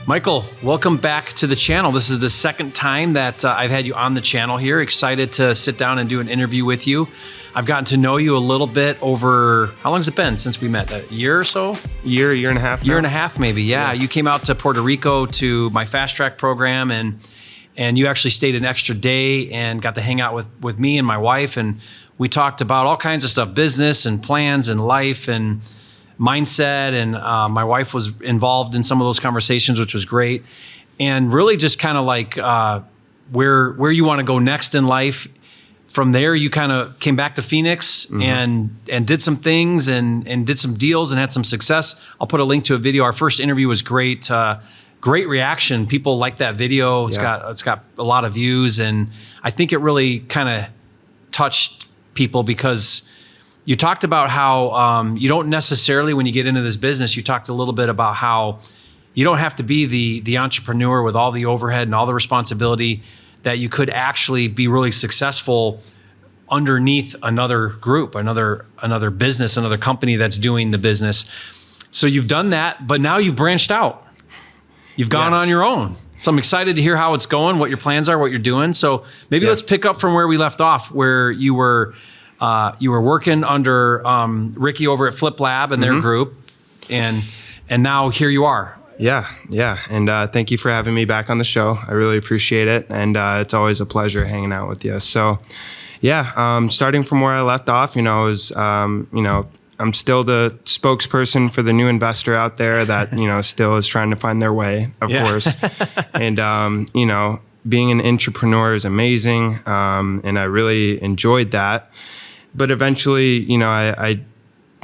Michael, welcome back to the channel. This is the second time that I've had you on the channel here. Excited to sit down and do an interview with you. I've gotten to know you a little bit over, how long has it been since we met? A year or so? Year and a half now. Year and a half maybe, yeah. You came out to Puerto Rico to my fast track program and you actually stayed an extra day and got to hang out with me and my wife. And we talked about all kinds of stuff, business and plans and life and mindset, and my wife was involved in some of those conversations, which was great. And really just kind of like where you want to go next in life. From there, you kind of came back to Phoenix and did some things and did some deals and had some success. I'll put a link to a video. Our first interview was great. Great reaction. People like that video. It's got a lot of views, and I think it really kind of touched people because you talked about how you don't necessarily, when you get into this business, you talked a little bit about how you don't have to be the entrepreneur with all the overhead and all the responsibility, that you could actually be really successful underneath another group, another business, another company that's doing the business. So you've done that, but now you've branched out. You've gone on your own. So I'm excited to hear how it's going, what your plans are, what you're doing. So maybe let's pick up from where we left off, where you were working under Ricky over at Flip Lab and their group, and now here you are. Yeah. And thank you for having me back on the show. I really appreciate it, and it's always a pleasure hanging out with you. So, starting from where I left off, I'm still the spokesperson for the new investor out there that still is trying to find their way, of course, and being an entrepreneur is amazing, and I really enjoyed that. But eventually,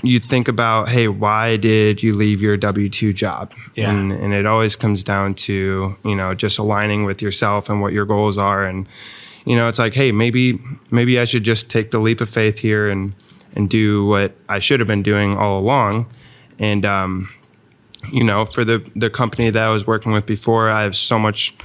you think about, hey, why did you leave your W-2 job? Yeah. And it always comes down to, just aligning with yourself and what your goals are. And, it's like, hey, maybe I should just take the leap of faith here and do what I should have been doing all along. And, for the company that I was working with before, I have so much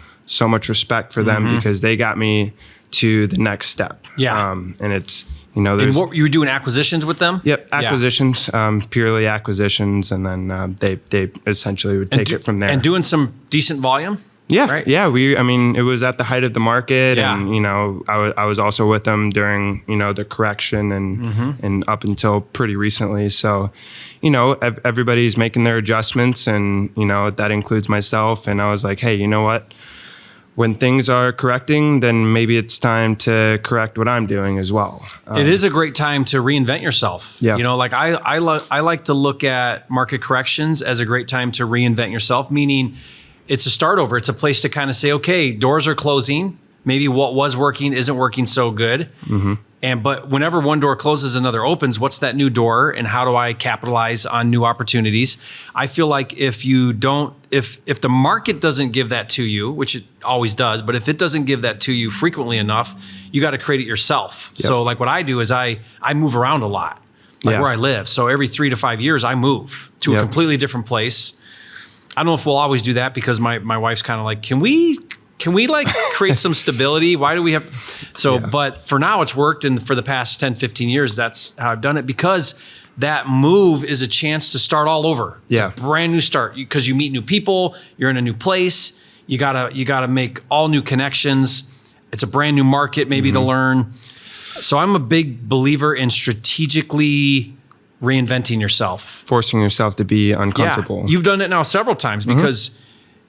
respect for them because they got me to the next step. Yeah. And it's, and what, you were doing acquisitions with them? Yep, acquisitions, purely acquisitions, and then they essentially would take it from there. And doing some decent volume? Yeah, right? Yeah. It was at the height of the market, and I was also with them during the correction and up until pretty recently. So, everybody's making their adjustments, and that includes myself. And I was like, hey, you know what? When things are correcting, then maybe it's time to correct what I'm doing as well. It is a great time to reinvent yourself. Yeah. I like to look at market corrections as a great time to reinvent yourself, meaning it's a start over. It's a place to kind of say, okay, doors are closing. Maybe what was working isn't working so good. But whenever one door closes, another opens. What's that new door, and how do I capitalize on new opportunities? I feel like if the market doesn't give that to you, which it always does, but if it doesn't give that to you frequently enough, you got to create it yourself. Yep. So like what I do is I move around a lot, where I live. So every 3 to 5 years, I move to a completely different place. I don't know if we'll always do that because my wife's kind of like, can we like create some stability? Why do we have? But for now it's worked. And for the past 10, 15 years, that's how I've done it, because that move is a chance to start all over. It's a brand new start, because you meet new people, you're in a new place. You gotta make all new connections. It's a brand new market maybe to learn. So I'm a big believer in strategically reinventing yourself. Forcing yourself to be uncomfortable. Yeah. You've done it now several times because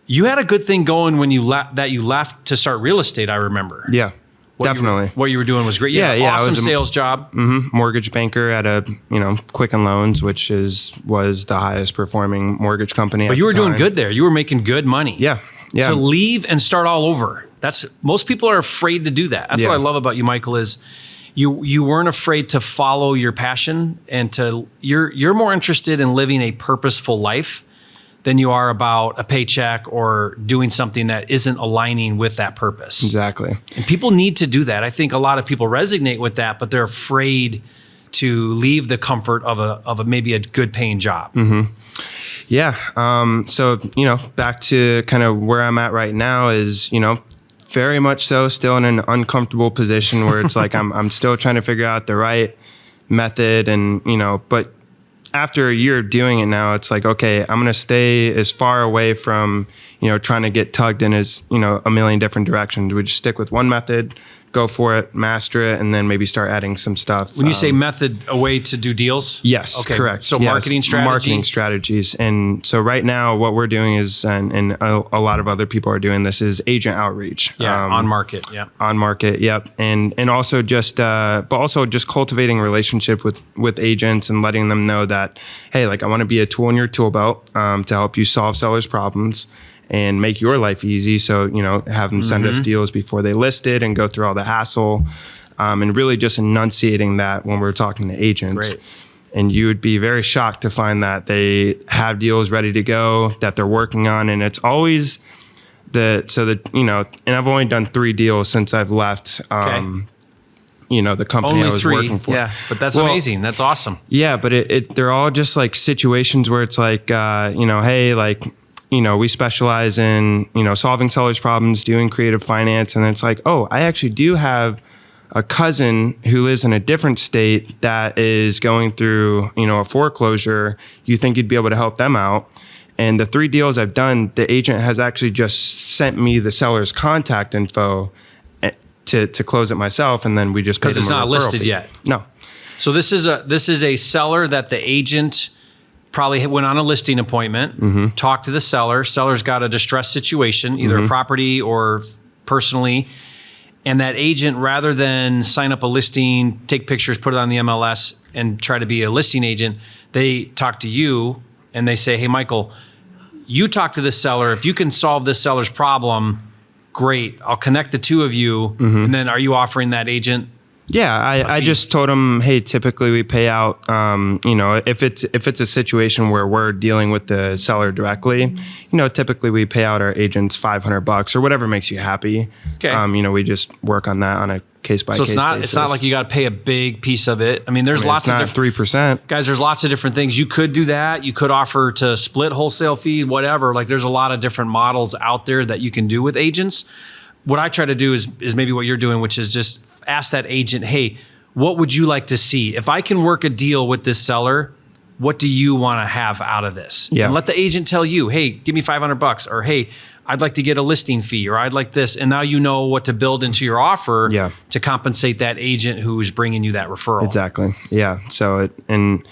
you had a good thing going when you left to start real estate, I remember. Yeah, definitely. What you were doing was great. Yeah. Awesome sales job. Mortgage banker at a Quicken Loans, which was the highest performing mortgage company. But you were doing good there. You were making good money. Yeah. To leave and start all over. Most people are afraid to do that. That's what I love about you, Michael, is you weren't afraid to follow your passion, and you're more interested in living a purposeful life than you are about a paycheck or doing something that isn't aligning with that purpose. Exactly. And people need to do that. I think a lot of people resonate with that, but they're afraid to leave the comfort of maybe a good paying job. Yeah. So, back to kind of where I'm at right now is, very much so still in an uncomfortable position where it's like, I'm still trying to figure out the right method, and, but after a year of doing it now, it's like, okay, I'm going to stay as far away from, trying to get tugged in as, a million different directions. We just stick with one method, go for it, master it, and then maybe start adding some stuff. When you say method, a way to do deals? Yes, okay. Correct. So yes, marketing strategy? Marketing strategies. And so right now what we're doing is, and a lot of other people are doing this, is agent outreach. Yeah, on market. Yeah. On market, yep. And also just, but also just cultivating a relationship with agents and letting them know that, hey, like I want to be a tool in your tool belt to help you solve sellers' problems and make your life easy. So, have them send us deals before they list it and go through all the hassle, and really just enunciating that when we're talking to agents. Great. And you would be very shocked to find that they have deals ready to go that they're working on. And it's always and I've only done 3 deals since I've left, the company only I was 3. working for. Yeah, but that's amazing. That's awesome. Yeah, but they're all just like situations where it's like, hey, like, we specialize in, solving sellers' problems, doing creative finance. And then it's like, oh, I actually do have a cousin who lives in a different state that is going through, a foreclosure. You think you'd be able to help them out. And the 3 deals I've done, the agent has actually just sent me the seller's contact info to close it myself. And then we just paid them a referral fee. Because it's not listed yet. No. So this is a seller that the agent probably went on a listing appointment, talked to the seller. Seller's got a distressed situation, either a property or personally. And that agent, rather than sign up a listing, take pictures, put it on the MLS, and try to be a listing agent, they talk to you and they say, hey, Michael, you talk to this seller. If you can solve this seller's problem, great. I'll connect the 2 of you. And then are you offering that agent? Yeah, I just told them, hey, typically we pay out, if it's a situation where we're dealing with the seller directly, typically we pay out our agents $500 or whatever makes you happy. Okay. We just work on that on a case by case basis. So it's not like you got to pay a big piece of it. I mean, there's lots of different 3%. Guys, there's lots of different things. You could do that. You could offer to split wholesale fee, whatever. Like there's a lot of different models out there that you can do with agents. What I try to do is maybe what you're doing, which is just ask that agent, hey, what would you like to see? If I can work a deal with this seller, what do you want to have out of this? Yeah. And let the agent tell you, hey, give me $500, or hey, I'd like to get a listing fee, or I'd like this. And now you know what to build into your offer to compensate that agent who's bringing you that referral. Exactly. Yeah. So and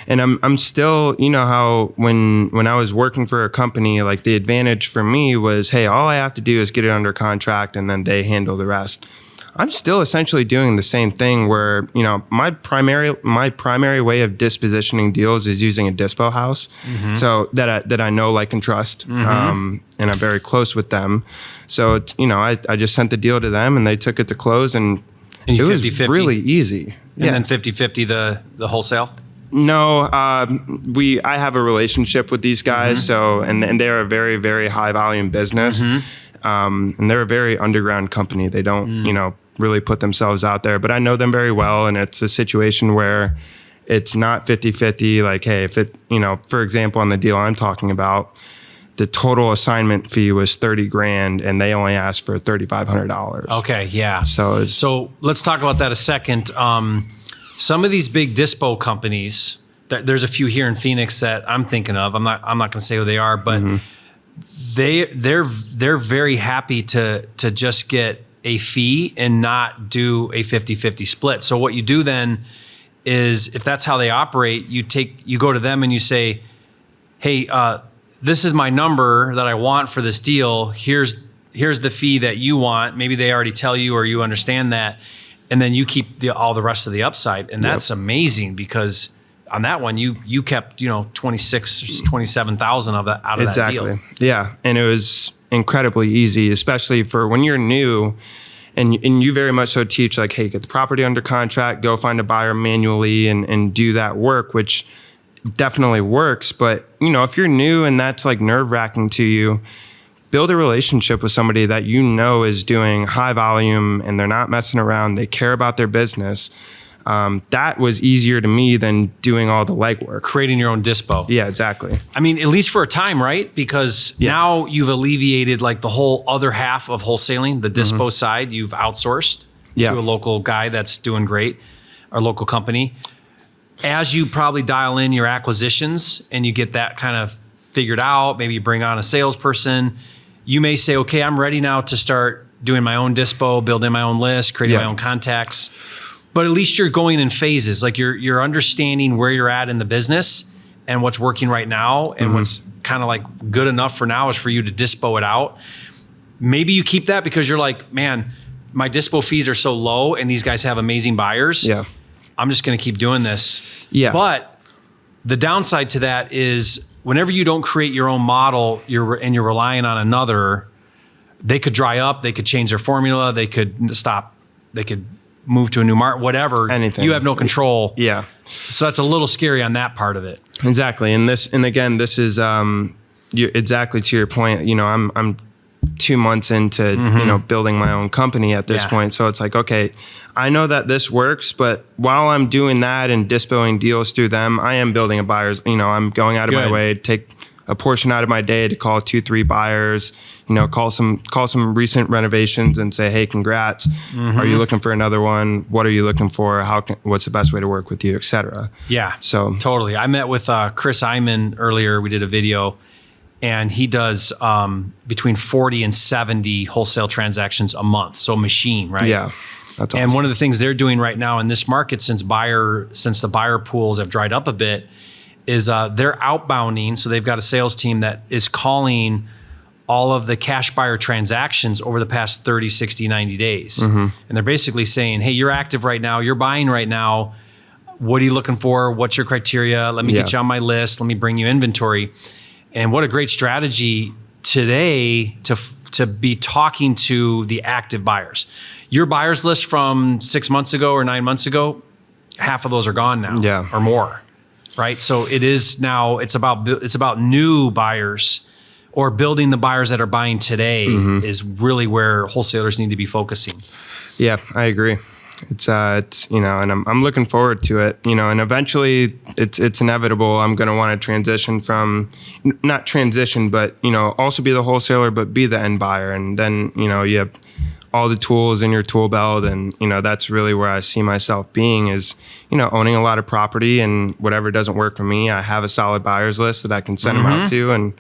I'm still, how when I was working for a company, like the advantage for me was, hey, all I have to do is get it under contract and then they handle the rest. I'm still essentially doing the same thing where, my primary way of dispositioning deals is using a dispo house. So that I know, like, and trust. And I'm very close with them. So, I just sent the deal to them and they took it to close and it was 50-50? Really easy. And then 50-50 the wholesale? No, I have a relationship with these guys. So, and they're a very, very high volume business. And they're a very underground company. They don't, really put themselves out there, but I know them very well. And it's a situation where it's not 50-50. Like, hey, if it, for example, on the deal I'm talking about, the total assignment fee was $30,000 and they only asked for $3,500. Okay. Yeah. So let's talk about that a second. Some of these big dispo companies, there's a few here in Phoenix that I'm thinking of. I'm not going to say who they are, but they're very happy to just get a fee and not do a 50-50 split. So what you do then is, if that's how they operate, you go to them and you say, hey, this is my number that I want for this deal. Here's the fee that you want. Maybe they already tell you or you understand that. And then you keep all the rest of the upside. And that's amazing, because on that one, you kept, 27,000 of that out of that deal. Yeah. And it was incredibly easy, especially for when you're new, and you very much so teach, like, hey, get the property under contract, go find a buyer manually and do that work, which definitely works. But, if you're new and that's like nerve wracking to you, build a relationship with somebody that is doing high volume and they're not messing around. They care about their business. That was easier to me than doing all the legwork. Creating your own dispo. Yeah, exactly. I mean, at least for a time, right? Because now you've alleviated like the whole other half of wholesaling, the dispo side. You've outsourced to a local guy that's doing great, our local company. as you probably dial in your acquisitions and you get that kind of figured out, maybe you bring on a salesperson, you may say, okay, I'm ready now to start doing my own dispo, building my own list, creating my own contacts. But at least you're going in phases. Like you're understanding where you're at in the business and what's working right now, and what's kind of like good enough for now is for you to dispo it out. Maybe you keep that because you're like, man, my dispo fees are so low and these guys have amazing buyers. Yeah. I'm just going to keep doing this. Yeah. But the downside to that is whenever you don't create your own model, you're relying on another, they could dry up, they could change their formula, they could stop, they could move to a new market, whatever. Anything. You have no control. Yeah. So that's a little scary on that part of it. Exactly. And again, this is exactly to your point. You know, I'm 2 months into you know, building my own company at this point. So it's like, okay, I know that this works, but while I'm doing that and dispoing deals through them, I am building a buyer's, you know, I'm going out of my way to take a portion out of my day to call 2-3 buyers, you know, call some recent renovations and say, hey, congrats. Are you looking for another one? What are you looking for? What's the best way to work with you, et cetera? Yeah, so totally. I met with Chris Iman earlier. We did a video, and he does between 40 and 70 wholesale transactions a month. So a machine, right? Yeah. That's awesome. And one of the things they're doing right now in this market, since the buyer pools have dried up a bit, is they're outbounding. So they've got a sales team that is calling all of the cash buyer transactions over the past 30, 60, 90 days. And they're basically saying, hey, you're active right now. You're buying right now. What are you looking for? What's your criteria? Let me get you on my list. Let me bring you inventory. And what a great strategy today to be talking to the active buyers. Your buyers list from 6 months ago or 9 months ago, half of those are gone now or more. Right. So it is now, it's about new buyers, or building the buyers that are buying today is really where wholesalers need to be focusing. Yeah, I agree. It's you know, and I'm looking forward to it, you know, and eventually it's inevitable. I'm going to want to transition from, not transition, but, you know, also be the wholesaler, but be the end buyer. And then, you know, you have all the tools in your tool belt. And, you know, that's really where I see myself being is, you know, owning a lot of property, and whatever doesn't work for me, I have a solid buyers list that I can send them out to. And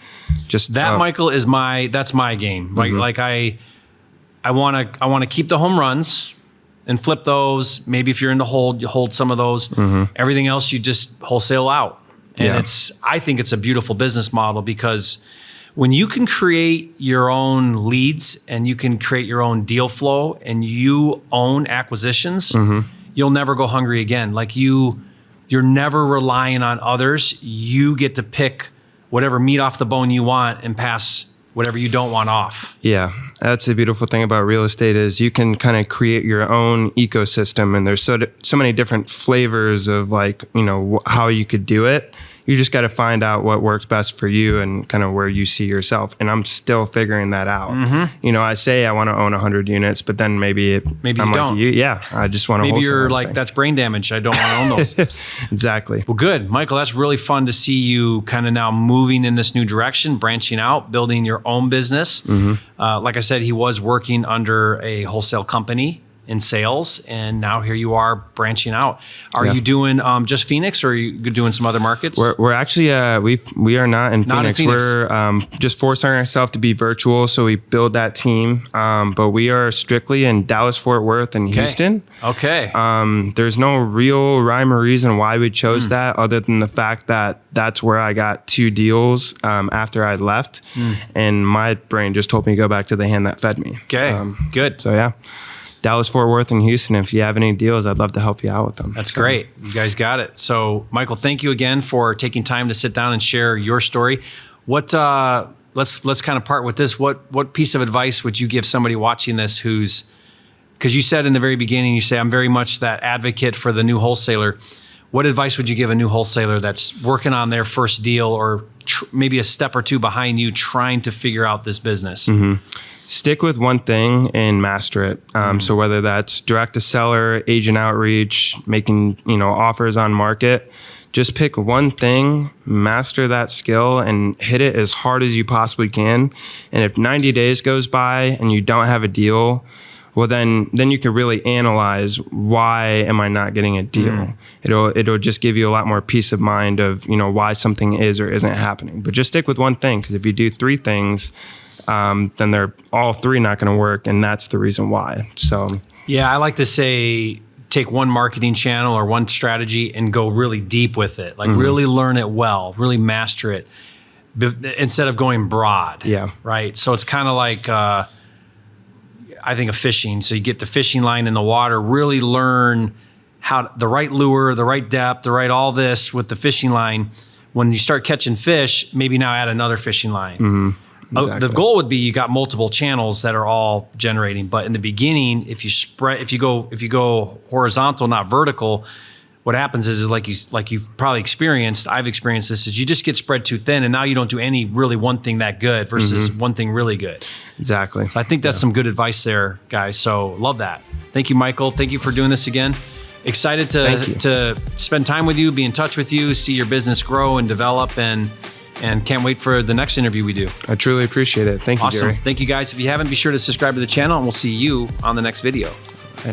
just that, Michael, that's my game. Like I want to keep the home runs and flip those. Maybe if you're in the hold, you hold some of those. Everything else you just wholesale out. And I think it's a beautiful business model, because when you can create your own leads and you can create your own deal flow and you own acquisitions, you'll never go hungry again. Like you're never relying on others. You get to pick whatever meat off the bone you want and pass whatever you don't want off. Yeah, that's the beautiful thing about real estate is you can kind of create your own ecosystem, and there's so many different flavors of, like, you know, how you could do it. You just got to find out what works best for you and kind of where you see yourself. And I'm still figuring that out. You know, I say I want to own 100 units, but then maybe I'm you like don't. I just want to. Maybe you're like, that's brain damage. I don't want to own those. Exactly. Well, good, Michael. That's really fun to see you kind of now moving in this new direction, branching out, building your own business. Like I said, he was working under a wholesale company in sales, and now here you are branching out. Are you doing just Phoenix, or are you doing some other markets? We're actually we are not in Phoenix. We're just forcing ourselves to be virtual, so we build that team. But we are strictly in Dallas, Fort Worth, and Houston. Okay. There's no real rhyme or reason why we chose that, other than the fact that that's where I got 2 deals after I left, and my brain just told me to go back to the hand that fed me. Okay. Good. So yeah. Dallas, Fort Worth, and Houston. If you have any deals, I'd love to help you out with them. That's great. You guys got it. So, Michael, thank you again for taking time to sit down and share your story. What let's kind of part with this. What piece of advice would you give somebody watching this because you said in the very beginning, you say, I'm very much that advocate for the new wholesaler. What advice would you give a new wholesaler that's working on their first deal, or maybe a step or two behind you, trying to figure out this business? Stick with one thing and master it. So whether that's direct to seller, agent outreach, making, you know, offers on market, just pick one thing, master that skill, and hit it as hard as you possibly can. And if 90 days goes by and you don't have a deal, well, then you can really analyze, why am I not getting a deal? It'll just give you a lot more peace of mind of, why something is or isn't happening. But just stick with one thing, because if you do 3 things, then they're all 3 not going to work, and that's the reason why. So yeah, I like to say, take one marketing channel or one strategy and go really deep with it. Like really learn it well, really master it, instead of going broad. Yeah. Right. So it's kind of like, I think of fishing. So you get the fishing line in the water, really learn how the right lure, the right depth, the right all this with the fishing line. When you start catching fish, maybe now add another fishing line. Exactly. The goal would be you got multiple channels that are all generating. But in the beginning, if you go horizontal, not vertical, what happens is like you've probably experienced, I've experienced this, is you just get spread too thin, and now you don't do any really one thing that good versus one thing really good. Exactly. So I think that's some good advice there, guys. So love that. Thank you, Michael. Thank you for doing this again. Excited to spend time with you, be in touch with you, see your business grow and develop, and can't wait for the next interview we do. I truly appreciate it. Thank you, awesome. Jerry. Thank you, guys. If you haven't, be sure to subscribe to the channel, and we'll see you on the next video.